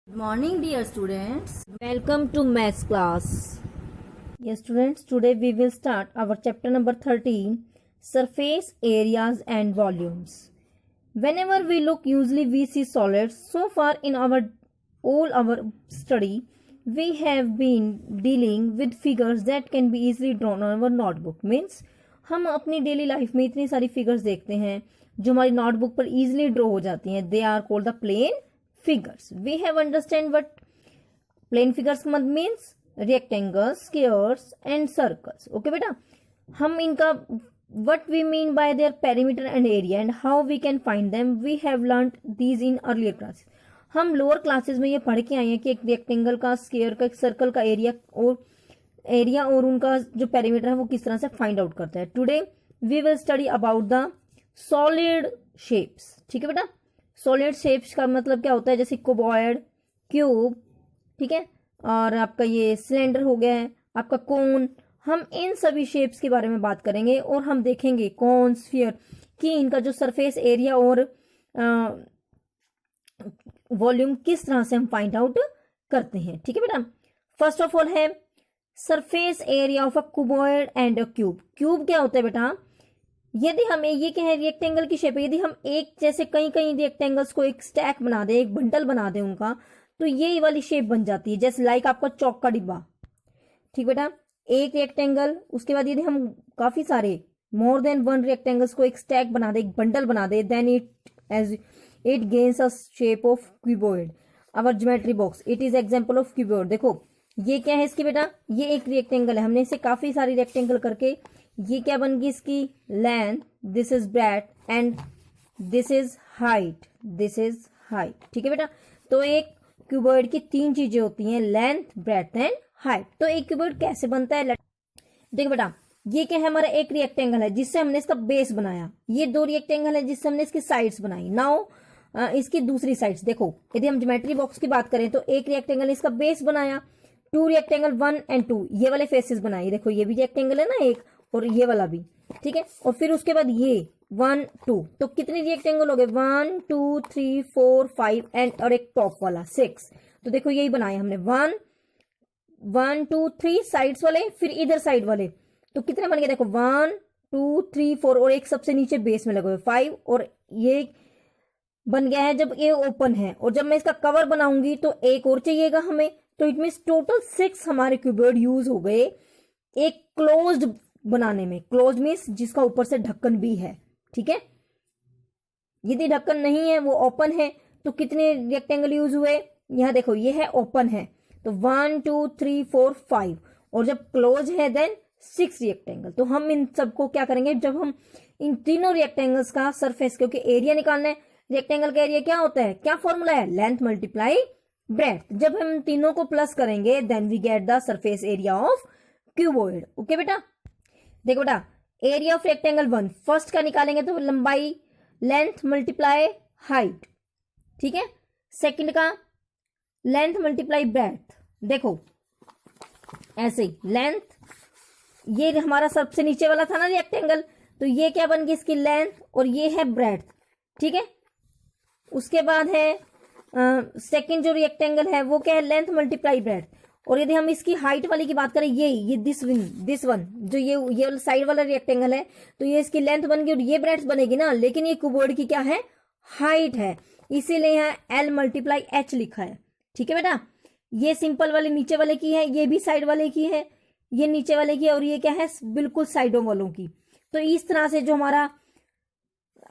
Good morning, dear students. Welcome to maths class. Yes, students, today we will start our chapter number 13, surface areas and volumes. Whenever we look, usually we see solids. So far in all our study, we have been dealing with figures that can be easily drawn on our notebook. Means हम अपनी daily life में इतनी सारी figures देखते हैं जो हमारी notebook पर इजीली ड्रॉ हो जाती हैं. They are called the plane figures. We have understand what plane figures means rectangles, squares and circles. Okay बेटा, हम इनका what we mean by their perimeter and area and how we can find them, we have learned these in earlier classes. हम lower classes में ये पढ़ के आए हैं कि एक रेक्टेंगल का, स्क्वायर का, एक सर्कल का एरिया और उनका जो पेरीमीटर है वो किस तरह से फाइंड आउट करता है. Today we will study about the solid shapes. ठीक है बेटा, सॉलिड शेप्स का मतलब क्या होता है, जैसे क्यूबॉइड, क्यूब, ठीक है, और आपका ये सिलेंडर हो गया है, आपका कोन. हम इन सभी शेप्स के बारे में बात करेंगे और हम देखेंगे कोन, स्फीयर कि इनका जो सरफेस एरिया और वॉल्यूम किस तरह से हम फाइंड आउट करते हैं. ठीक है बेटा, फर्स्ट ऑफ ऑल है surface area of a cuboid and a cube. Cube क्या होता है बेटा, यदि हम ये क्या है, रेक्टेंगल की शेप है, यदि हम एक जैसे कई रेक्टेंगल्स को एक स्टैक बना दे, एक बंडल बना दे उनका, तो ये वाली शेप बन जाती है. जैसे लाइक आपका चौक का डिब्बा. ठीक बेटा, एक रेक्टेंगल, उसके बाद यदि हम काफी सारे मोर देन वन रेक्टेंगल्स को एक स्टैक बना दे, एक बंडल बना दे, then it gains a shape of cuboid. Our geometry box, it is example of cuboid. देखो ये क्या है इसकी बेटा, ये एक रेक्टेंगल है, हमने इसे काफी सारी रेक्टेंगल करके ये क्या बन गई इसकी length, this is breadth and this is height, this is height. ठीक है बेटा, तो एक क्यूबॉइड की तीन चीजें होती हैं, लेंथ, ब्रेड्थ एंड हाइट. तो एक क्यूबॉइड कैसे बनता है, देखो बेटा, ये क्या है, हमारा एक रेक्टेंगल है जिससे हमने इसका बेस बनाया, ये दो रेक्टेंगल है जिससे हमने इसकी साइड्स बनाई. नाउ इसकी दूसरी साइड्स देखो, यदि हम ज्योमेट्री बॉक्स की बात करें तो एक रेक्टेंगल इसका बेस बनाया, टू रेक्टेंगल 1 and 2 ये वाले फेसेस बनाए. देखो ये भी रेक्टेंगल है ना एक, और ये वाला भी. ठीक है, और फिर उसके बाद ये 1 2, तो कितने रेक्टेंगल हो गए, 1 2 3 4 5 एंड और एक टॉप वाला 6. तो देखो यही बनाए हमने, 1 1 2 3 साइड्स वाले, फिर इधर साइड वाले, तो कितने बन गए, देखो 1 2 3 4 और एक सबसे नीचे बेस में लगे हुए 5, और ये बन गया है जब ये ओपन है. और जब मैं इसका कवर बनाऊंगी तो एक और चाहिएगा हमें, तो इट मीन्स टोटल 6 हमारे क्यूबॉइड यूज हो गए एक क्लोज्ड बनाने में. क्लोज मीन्स जिसका ऊपर से ढक्कन भी है. ठीक है, यदि ढक्कन नहीं है, वो ओपन है, तो कितने रेक्टेंगल यूज हुए, यहां देखो ये है ओपन है, तो 1 2 3 4 5, और जब क्लोज है देन 6 रेक्टेंगल. तो हम इन सबको क्या करेंगे, जब हम इन तीनों रेक्टेंगल्स का सरफेस, क्योंकि एरिया निकालना है, रेक्टेंगल का एरिया क्या होता है, क्या फॉर्मूला है, लेंथ मल्टीप्लाई ब्रेड्थ. जब हम तीनों को प्लस करेंगे then we get the surface area of cuboid. Okay बेटा, देखो बेटा, एरिया ऑफ रेक्टेंगल 1 फर्स्ट का निकालेंगे तो लंबाई, लेंथ मल्टीप्लाई हाइट. ठीक है, सेकंड का लेंथ मल्टीप्लाई ब्रेड्थ. देखो ऐसे ही लेंथ, ये हमारा सबसे नीचे वाला था ना रेक्टेंगल, तो ये क्या बन गई इसकी लेंथ, और ये है ब्रेड्थ. ठीक है, उसके बाद है सेकंड जो रेक्टेंगल है वो क्या है, लेंथ मल्टीप्लाई ब्रेड्थ. और यदि हम इसकी हाइट वाली की बात करें, ये दिस वन जो ये साइड वाला रेक्टेंगल है, तो ये इसकी लेंथ बन गई और ये ब्रेड्थ बनेगी ना, लेकिन ये क्यूबॉइड की क्या है, हाइट है, इसीलिए यहाँ L मल्टीप्लाई H लिखा है. ठीक है बेटा, ये सिंपल वाले नीचे वाले की है, ये भी साइड वाले की है, ये नीचे वाले की है, और ये क्या है, बिल्कुल साइडों वालों की. तो इस तरह से जो हमारा,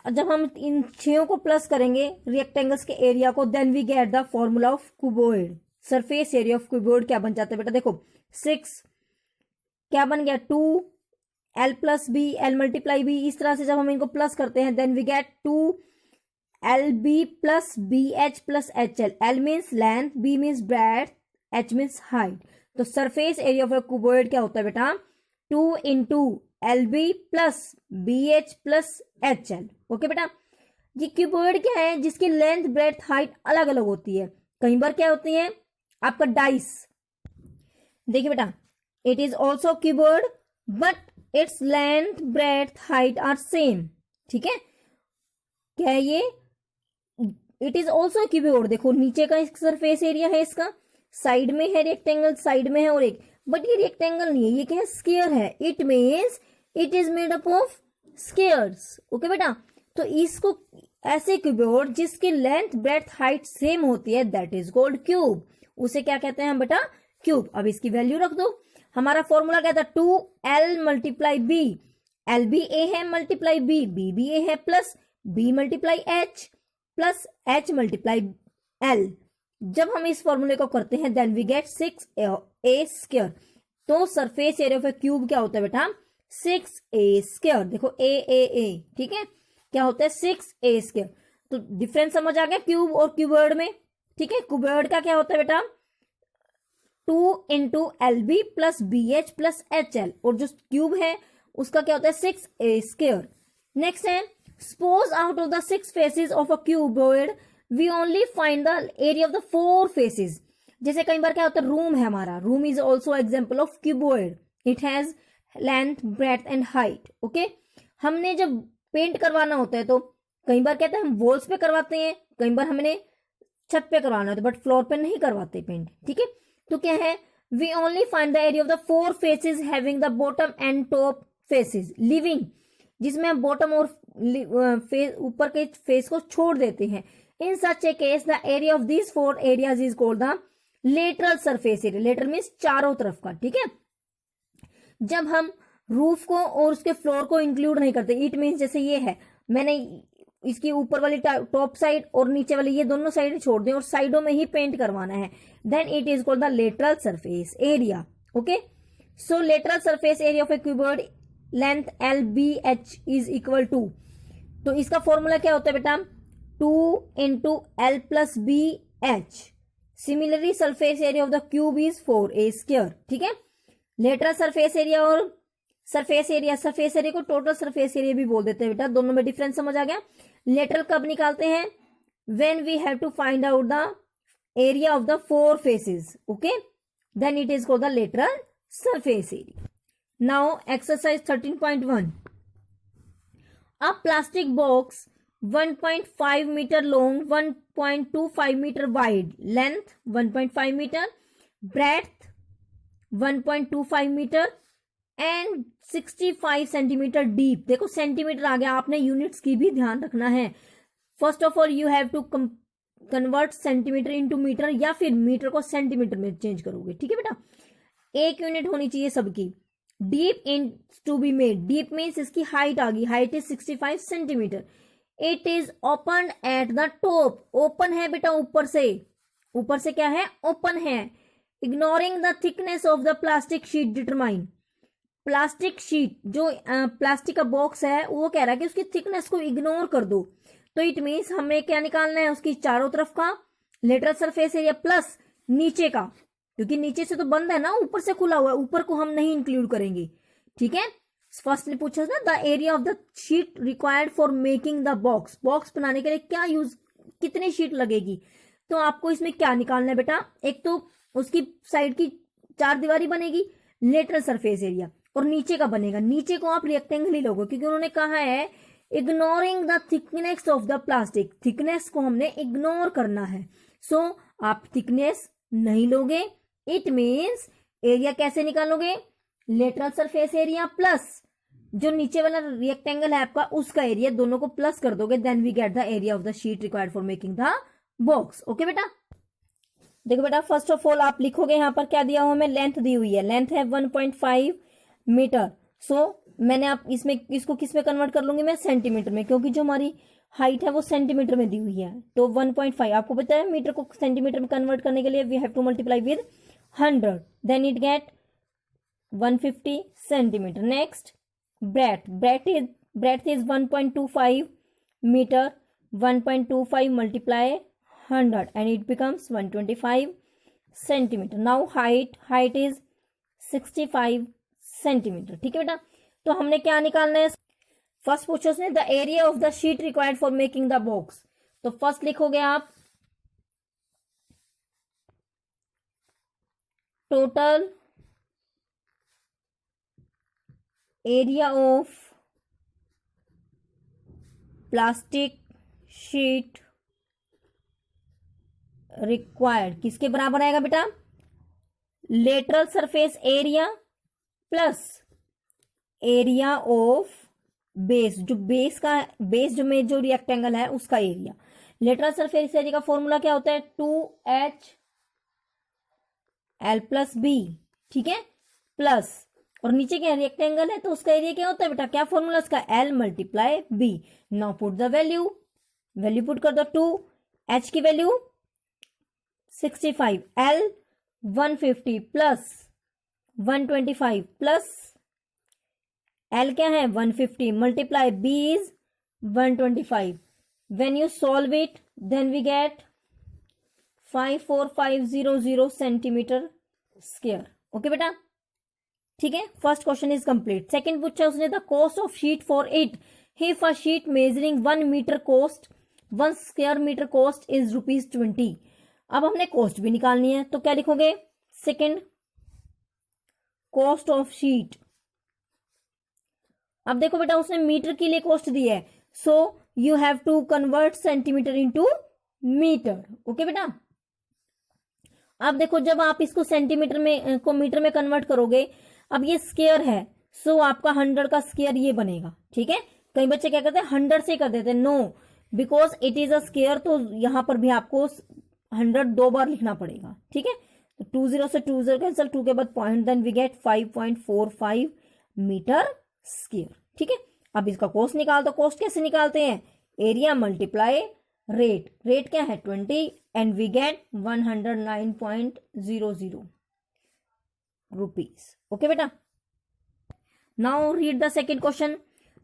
जब हम इन छयों को प्लस करेंगे रेक्टेंगल्स के एरिया को, then we get the formula of cuboid. Surface area of cuboid क्या बन जाता है बेटा, देखो 6 क्या बन गया, 2 L plus B, L multiply B. इस तरह से जब हम इनको प्लस करते हैं then we get 2 LB plus BH plus HL. L means length, B means breadth, H means height. तो सरफेस एरिया ऑफ क्यूबॉइड क्या होता है बेटा, 2 into LB plus BH plus HL. Okay बेटा, ये क्यूबॉइड क्या है, जिसकी लेंथ, ब्रेड्थ, हाइट अलग अलग होती है. कई बार क्या होती है आपका डाइस. देखिए बेटा, it is also cuboid but its length, breadth, height are same. ठीक है, क्या है ये, इट इज ऑल्सो क्यूबोइड। देखो नीचे का सरफेस एरिया है इसका, साइड में है रेक्टेंगल, साइड में है और एक, बट ये रेक्टेंगल नहीं है, ये क्या है, स्क्वायर है। It means it is made up of squares. Okay बेटा, तो इसको ऐसे क्यूबोइड जिसकी लेंथ ब्रेड्थ हाइट सेम होती है, दैट इज कॉल्ड क्यूब। उसे क्या कहते हैं बेटा, क्यूब। अब इसकी वैल्यू रख दो। हमारा फॉर्मूला क्या था, 2l multiply B, L B ए है मल्टीप्लाई बी, बी बी ए है, plus B multiply H, plus H multiply L. जब हम इस फॉर्मूले को करते हैं then we get 6a square. तो surface area of a cube क्या होता है बेटा, 6a स्क्वायर। देखो ए, ठीक है, क्या होता है 6a स्क्वायर। तो डिफरेंस समझ आ गया क्यूब और क्यूबॉइड में। ठीक है, क्यूबॉइड का क्या होता है बेटा, 2 into L B plus B H plus H L, और जो क्यूब है उसका क्या होता है 6a स्क्वायर। नेक्स्ट है, suppose out of the 6 faces of a cuboid we only find the area of the 4 faces. जैसे कई बार क्या होता है, रूम है हमारा, room is also example of cuboid, it has length breadth and height. Okay, हमने जब पेंट करवाना होता है तो कई बार कहते हैं हम वॉल्स पे करवाते हैं, कई बार हमने छत पे करवाना होता है, बट फ्लोर पे नहीं करवाते पेंट। ठीक है, तो क्या है, we only find the area of the 4 faces having the bottom and top faces leaving, जिसमें हम बॉटम और फेस ऊपर के फेस को छोड़ देते हैं। In such a case the area of these 4 areas is called the lateral surface area. Lateral means चारों तरफ का। ठीक है, जब हम रूफ को और उसके फ्लोर को इंक्लूड नहीं करते, इट मीन्स जैसे ये है, मैंने इसकी ऊपर वाली टॉप साइड और नीचे वाली ये दोनों साइड छोड़ दें और साइडों में ही पेंट करवाना है, then it is called the lateral surface area. Okay, so lateral surface area of a cuboid length L B H is equal to, तो इसका फॉर्मूला क्या होता है बेटा, 2 into L plus B H. Similarly surface area of the cube is 4a square. ठीक है, lateral surface area और surface area को टोटल सरफेस एरिया भी बोल देते हैं बेटा, दोनों में डिफरेंस समझ आ गया। लेटरल कब निकालते हैं, when we have to find out the area of the 4 faces. Okay, then it is called the lateral surface area. Now exercise 13.1, a plastic box 1.5 metre long, 1.25 metre wide, length 1.5 metre, breadth 1.25 metre and 65 centimetre deep. देखो centimetre आ गया, आपने units की भी ध्यान रखना है। First of all you have to convert centimetre into metre, या फिर मीटर को सेंटीमीटर में चेंज करोगे। ठीक है बेटा, एक यूनिट होनी चाहिए सबकी। Deep in to be made, deep means इसकी हाइट आ गई, height is 65 centimetre. It is open at the top, open है बेटा ऊपर से क्या है, ओपन है। Ignoring the thickness of the plastic sheet determine, plastic sheet जो प्लास्टिक का बॉक्स है वो कह रहा है कि उसकी थिकनेस को इग्नोर कर दो, तो इट मीन्स हमें क्या निकालना है, उसकी चारों तरफ का लेटरल सरफेस एरिया प्लस नीचे का, क्योंकि नीचे से तो बंद है ना, ऊपर से खुला हुआ है, ऊपर को हम नहीं इंक्लूड करेंगे। ठीक है, फर्स्ट ने पूछा ना, the area of the sheet required for making the box, box बनाने के लिए क्या यूज, कितनी शीट लगेगी, तो आपको इसमें क्या निकालना है बेटा, एक तो उसकी साइड की 4 दीवारी बनेगी, लेटरल सरफेस एरिया, और नीचे का बनेगा, नीचे को आप रेक्टेंगल ही लोगे, क्योंकि उन्होंने कहा है ignoring the thickness of the plastic, thickness को हमने इग्नोर करना है। सो आप थिकनेस नहीं लोगे, इट मीन्स एरिया कैसे निकालोगे, लेटरल सरफेस एरिया प्लस जो नीचे वाला रेक्टेंगल है आपका उसका एरिया, दोनों को प्लस कर दोगे, then we get the area of the sheet required for making the box. Okay बेटा, देखो बेटा फर्स्ट ऑफ ऑल आप लिखोगे, यहाँ पर क्या दिया हुआ हमें, लेंथ दी हुई है, लेंथ है 1.5 मीटर। सो मैंने आप इसमें इसको किस में कन्वर्ट कर लूंगी मैं, सेंटीमीटर में, क्योंकि जो हमारी हाइट है वो सेंटीमीटर में दी हुई है। तो 1.5 आपको पता है, मीटर को सेंटीमीटर में कन्वर्ट करने के लिए we have to multiply with 100, then it get 150 centimetre. Next breadth is 1.25 meter, 1.25 multiply 100 and it becomes 125 centimeter. Now height is 65 centimetre. ठीक है बेटा, तो हमने क्या निकालना है, फर्स्ट पूछो उसने the area of the sheet required for making the box, तो फर्स्ट लिखोगे आप total area of plastic sheet required किसके बराबर आएगा बेटा, lateral surface area plus area of base, जो बेस का बेस जो में जो रेक्टेंगल है उसका एरिया। लेटरल सरफेस एरिया का फॉर्मूला क्या होता है, 2HL+B, ठीक है, प्लस और नीचे क्या रेक्टेंगल है तो उसका एरिया क्या होता है बेटा, क्या फॉर्मूला उसका, L × B। Now put the value put कर दो, 2H की value 65, L 150 plus 125 plus L क्या है 150 multiply B is 125। When you solve it, then we get 54500 centimetre square. Okay बेटा, ठीक है, first question is complete. Second पूछा उसने, the cost of sheet for it, if a sheet measuring 1 metre cost 1 square metre cost is ₹20। अब हमने cost भी निकालनी है तो क्या लिखोगे, सेकंड कॉस्ट ऑफ शीट। अब देखो बेटा उसने मीटर के लिए कॉस्ट दी है, so you have to convert centimetre into metre. Okay बेटा, अब देखो जब आप इसको सेंटीमीटर में को मीटर में कन्वर्ट करोगे, अब ये स्क्वायर है सो आपका 100 का स्क्वायर ये बनेगा, ठीक है। कई बच्चे क्या करते हैं 100 से कर देते हैं, no, because it is a square, तो यहां पर भी आपको 100 2 बार लिखना पड़ेगा, ठीक है। तो 20 से 20 कैंसिल, 2 के बाद point, then we get 5.45 metre square, ठीक है। अब इसका कॉस्ट निकाल दो, कॉस्ट कैसे निकालते हैं, एरिया मल्टीप्लाई रेट, रेट क्या है 20 and we get 109.00 rupees. Okay बेटा, now read the second question,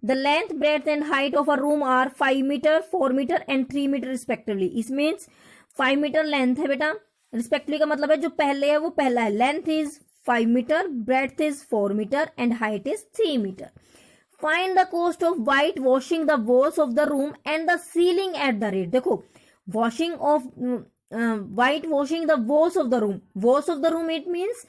the length breadth and height of a room are 5 metre 4 metre and 3 metre respectively. इस मीन्स 5 मीटर लेंथ है बेटा, respectively का मतलब है जो पहले है वो पहला है, length is 5 metre, breadth is 4 metre and height is 3 metre. Find the cost of white washing the walls of the room and the ceiling at the rate। देखो washing of white washing the walls of the room, walls of the room it means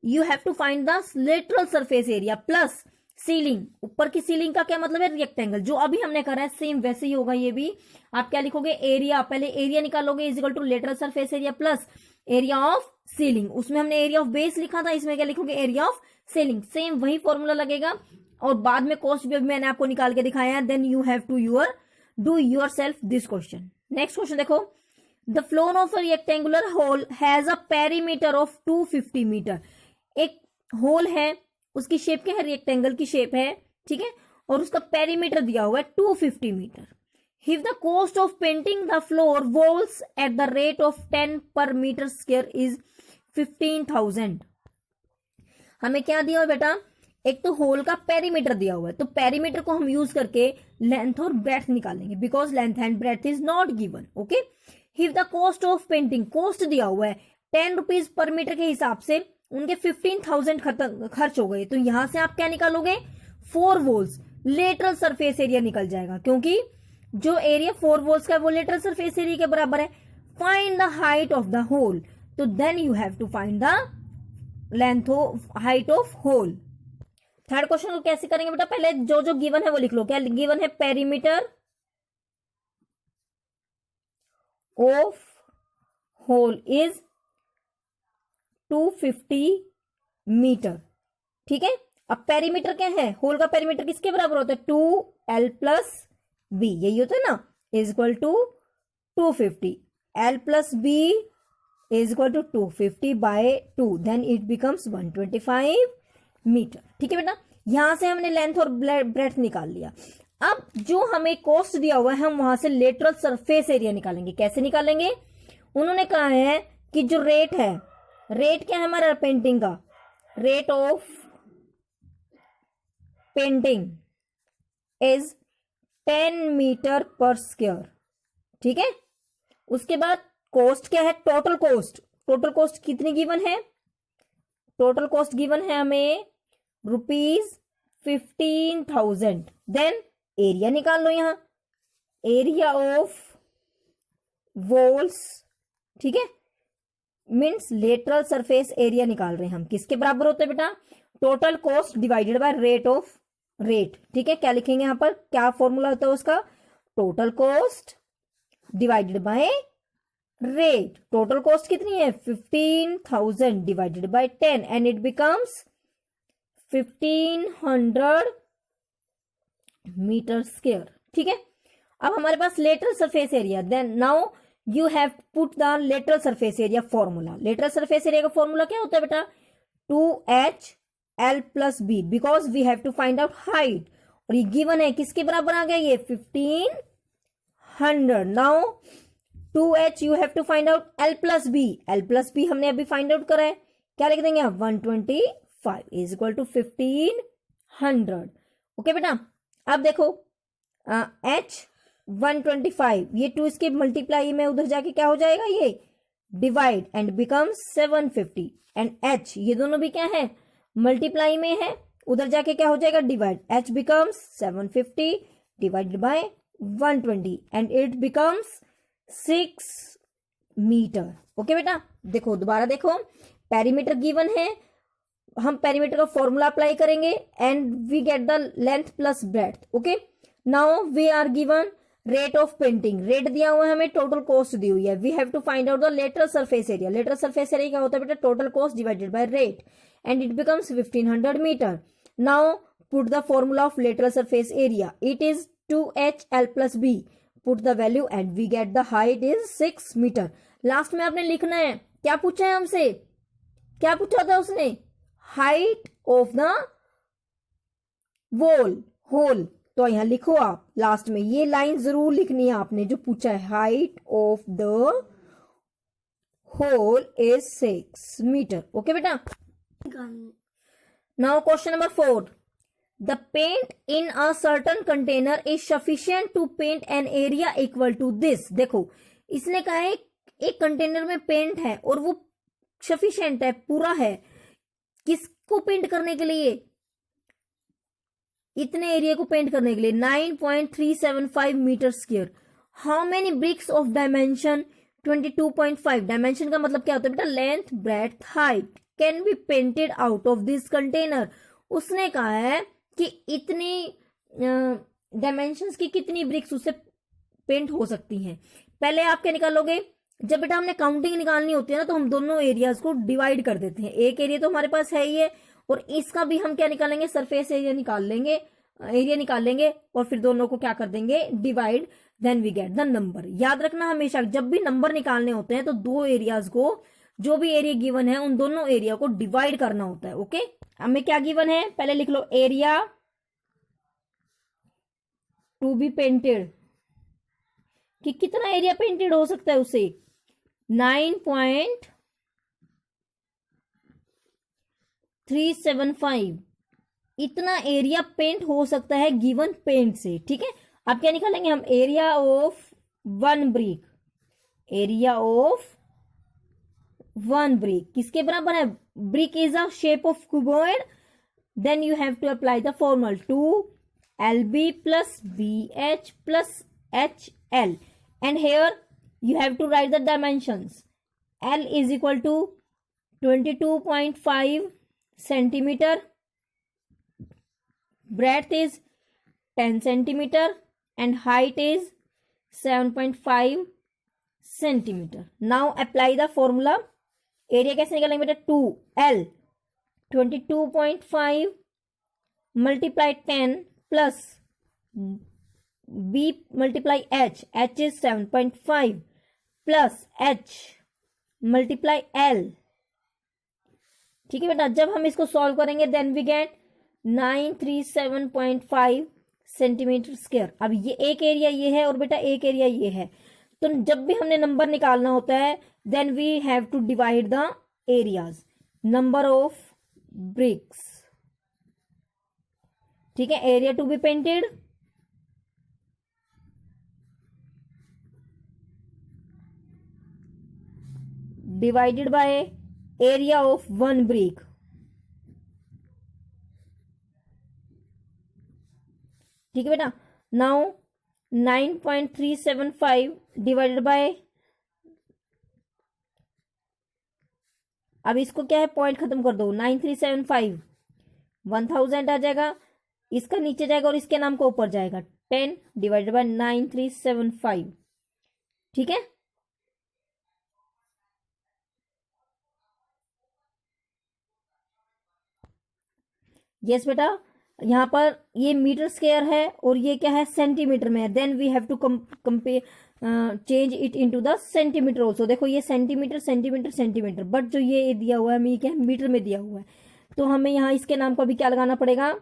you have to find the lateral surface area plus ceiling, ऊपर की ceiling का क्या मतलब है, rectangle, जो अभी हमने करा है सेम वैसे ही होगा ये भी। आप क्या लिखोगे, एरिया, पहले एरिया निकालोगे is equal to lateral surface area plus area of ceiling, उसमें हमने एरिया ऑफ बेस लिखा था, इसमें क्या लिखोगे एरिया ऑफ सीलिंग, सेम वही फॉर्मूला लगेगा। और बाद में कॉस्ट भी मैंने आपको निकाल के दिखाया है, then you have to do yourself this question. Next question देखो, the floor of a rectangular hall has a perimeter of 250 metre. एक होल है, उसकी शेप क्या है, रेक्टेंगल की शेप है, ठीक है, और उसका पेरीमीटर दिया हुआ है 250 metre. If the cost of painting the floor walls at the rate of 10 per metre square is 15,000। हमें क्या दिया हुआ बेटा, एक तो होल का पेरीमीटर दिया हुआ है, तो पेरीमीटर को हम यूज करके लेंथ और ब्रेथ निकालेंगे, because length and breadth is not given. Okay, if the cost of painting, cost दिया हुआ है 10 रुपीज पर मीटर के हिसाब से, उनके 15,000 खर्च हो गए, तो यहां से आप क्या निकालोगे, 4 वॉल्स, लेटरल सरफेस एरिया निकल जाएगा, क्योंकि जो एरिया 4 वॉल्स का वो लेटरल सरफेस एरिया के बराबर है। Find the height of the hall, तो then you have to find the length of height of hall. Third question को कैसे करेंगे बेटा, पहले जो जो गिवन है वो लिख लो। क्या गिवन है, perimeter of whole is 250 metre, ठीक है। अब पेरीमीटर क्या है, होल का पेरीमीटर किसके बराबर होता है, 2L+B, यही होता है ना, is equal to 250, L+B is equal to 250/2, then it becomes 125 metre, ठीक है बेटा। यहां से हमने लेंथ और ब्रेथ निकाल लिया। अब जो हमें कॉस्ट दिया हुआ है, हम वहां से लेटरल सरफेस एरिया निकालेंगे। कैसे निकालेंगे, उन्होंने कहा है कि जो रेट है, रेट क्या है हमारा पेंटिंग का, rate of painting is 10 metre पर स्क्वायर, ठीक है। उसके बाद कॉस्ट क्या है, टोटल कॉस्ट, टोटल कॉस्ट कितनी गिवन है, टोटल कॉस्ट गिवन है हमें ₹15,000। देन एरिया निकाल लो, यहां एरिया ऑफ वॉल्स, ठीक है, मीन्स लेटरल सरफेस एरिया निकाल रहे हैं हम, किसके बराबर होते हैं बेटा, total cost divided by rate of rate, ठीक है। क्या लिखेंगे यहां पर, क्या फॉर्मूला होता है उसका, total cost divided by rate. Total cost कितनी है 15,000 divided by 10 and it becomes 1500 metre square. ठीक है, अब हमारे पास lateral surface area, then now you have put the lateral surface area formula. Lateral surface area का फॉर्मूला क्या होता है बेटा 2HL plus B, because we have to find out height, और ये गिवन है किसके बराबर आ गया ये 1500। Now 2H you have to find out L plus B, L plus B हमने अभी फाइंड आउट करा है, क्या लिख देंगे 125 इज इक्वल टू 1500। ओके बेटा, अब देखो H 125, ये 2 इसके मल्टीप्लाई में उधर जाके क्या हो जाएगा ये divide and becomes 750 and H ये दोनों भी क्या है मल्टीप्लाई में है, उधर जाके क्या हो जाएगा divide, H becomes 750 divided by 120 and it becomes 6 metre. Okay बेटा, देखो दोबारा देखो, पेरीमीटर गिवन है, हम पेरीमीटर का फॉर्मूला अप्लाई करेंगे and we get the length plus breadth. Okay, now we are given rate of painting, rate दिया हुआ है हमें, टोटल कॉस्ट दी हुई है, we have to find out the lateral surface area. Lateral surface area क्या होता है बेटा total cost divided by rate and it becomes 1500 metre. Now put the formula of lateral surface area, it is 2HL plus B, put the value and we get the height is 6 metre. Last में आपने लिखना है, क्या पूछा है हमसे, क्या पूछा था उसने, height of the wall whole, तो यहां लिखो आप लास्ट में ये लाइन जरूर लिखनी है आपने जो पूछा है, height of the hall is 6 metre. Okay बेटा, now question number 4, the paint in a certain container is sufficient to paint an area equal to this. देखो इसने कहा है एक कंटेनर में पेंट है और वो सफिशिएंट है, पूरा है, किसको पेंट करने के लिए, इतने एरिया को पेंट करने के लिए 9.375 metre square. How many bricks of dimension 22.5, dimension का मतलब क्या होता है बेटा length breadth height, can be painted out of this container. उसने कहा है कि इतनी डायमेंशंस की कितनी ब्रिक्स उससे पेंट हो सकती हैं। पहले आप क्या निकालोगे, जब बेटा हमने काउंटिंग निकालनी होती है ना तो हम दोनों एरियाज को डिवाइड कर देते हैं, एक एरिया तो हमारे पास है ही है और इसका भी हम क्या निकालेंगे सरफेस एरिया निकाल लेंगे और फिर दोनों को क्या कर देंगे divide, then we get the number. याद रखना हमेशा जब भी नंबर निकालने होते हैं तो दो एरियाज को, जो भी एरिया गिवन है उन दोनों एरिया को डिवाइड करना होता है। ओके, हमें क्या गिवन है पहले लिख लो, एरिया टू बी पेंटेड, कि कितना एरिया पेंटेड हो सकता है उसे 9.375, इतना एरिया पेंट हो सकता है गिवन पेंट से। ठीक है, अब क्या निकालेंगे हम, area of one brick, area of one brick किसके बराबर है, brick is a shape of cuboid, then you have to apply the formula 2LB plus BH plus HL and here you have to write the dimensions. L is equal to 22.5 centimeter, breadth is 10 centimeter and height is 7.5 centimeter. Now apply the formula. Area कैसे निकालेंगे बेटा 2L 22.5 multiply 10 plus B multiply H, H is 7.5 plus H multiply L। ठीक है बेटा, जब हम इसको solve करेंगे then we get 937.5 centimetre square. अब ये एक एरिया ये है और बेटा एक एरिया ये है, तो जब भी हमने नंबर निकालना होता है then we have to divide the areas, number of bricks. ठीक है, area to be painted divided by area of one brick. ठीक है बेटा, नाउ 9.375 डिवाइडेड बाय, अब इसको क्या है पॉइंट खत्म कर दो, 9375 1000 आ जाएगा, इसका नीचे जाएगा और इसके नाम को ऊपर जाएगा, 10 डिवाइडेड बाय 9375। ठीक है, यस बेटा, यहाँ पर ये मीटर स्क्वायर है और ये क्या है, सेंटीमीटर में है। Then we have to compare change it into the centimetre also. देखो ये सेंटीमीटर सेंटीमीटर सेंटीमीटर, बट जो ये दिया हुआ है हमें, ये क्या है, मीटर में दिया हुआ है, तो हमें यहाँ इसके नाम को अभी क्या लगाना पड़ेगा,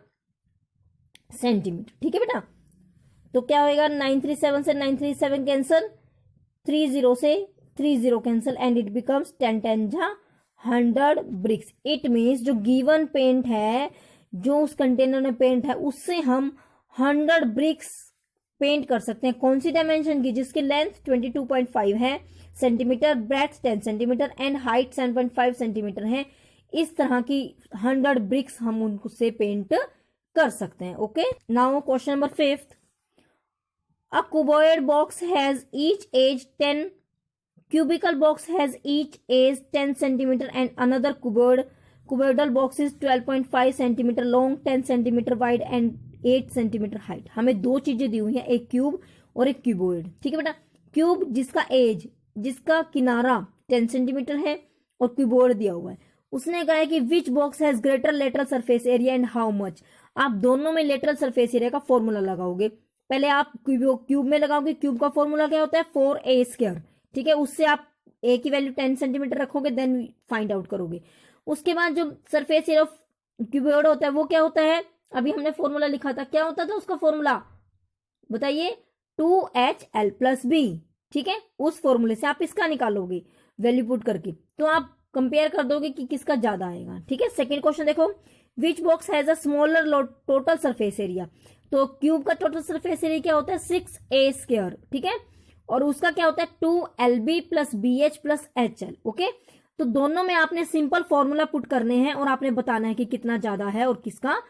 सेंटीमीटर। ठीक है बेटा, तो क्या होएगा, 937 से 937 कैंसल, 30 से 30 कैंसल, एंड इट बिकम्स 10 10 जा 100 ब्रिक्स। इट मीन्स जो गिवन पेंट है, जो उस कंटेनर में पेंट है, उससे हम 100 ब्रिक्स पेंट कर सकते हैं। कौन सी डायमेंशन की, जिसकी लेंथ 22.5 है centimetre, breadth 10 centimetre and height 7.5 centimetre है। इस तरह की 100 ब्रिक्स हम उनसे पेंट कर सकते हैं। Okay, now question number 5th, a cuboid box has each edge 10 cubical box has each edge 10 centimeter and another cuboidal box is 12.5 centimeter long, 10 centimeter wide and 8 centimeter height। हमें दो चीजें दी हुई हैं, एक क्यूब और एक क्यूबोइड। ठीक है बेटा, क्यूब जिसका एज, जिसका किनारा 10 सेंटीमीटर है और क्यूबोइड दिया हुआ है। उसने कहा है कि which box has greater lateral surface area and how much. आप दोनों में लेटरल सरफेस एरिया का फॉर्मूला लगाओगे। पहले आप क्यूब में लगाओगे, क्यूब का फॉर्मूला क्या होता है, 4a²। ठीक है, उससे आप a की वैल्यू 10 सेंटीमीटर रखोगे, देन फाइंड आउट करोगे। उसके बाद जो सरफेस एरिया ऑफ क्यूबोइड होता है वो क्या होता है, अभी हमने फॉर्मूला लिखा था, क्या होता था उसका फॉर्मूला बताइए, 2HL+B। ठीक है, उस फॉर्मूले से आप इसका निकालोगे वैल्यू पुट करके, तो आप कंपेयर कर दोगे कि किसका ज्यादा आएगा। ठीक है, सेकेंड क्वेश्चन देखो, which box has a smaller total surface area. तो क्यूब का टोटल सरफेस एरिया क्या होता है, 6a²। ठीक है, और उसका क्या होता है, 2LB+BH+HL। ओके, तो दोनों में आपने सिंपल फॉर्मूला पुट करने हैं और आपने बताना है कि कितना ज्यादा है और किसका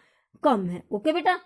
कम है। ओके बेटा,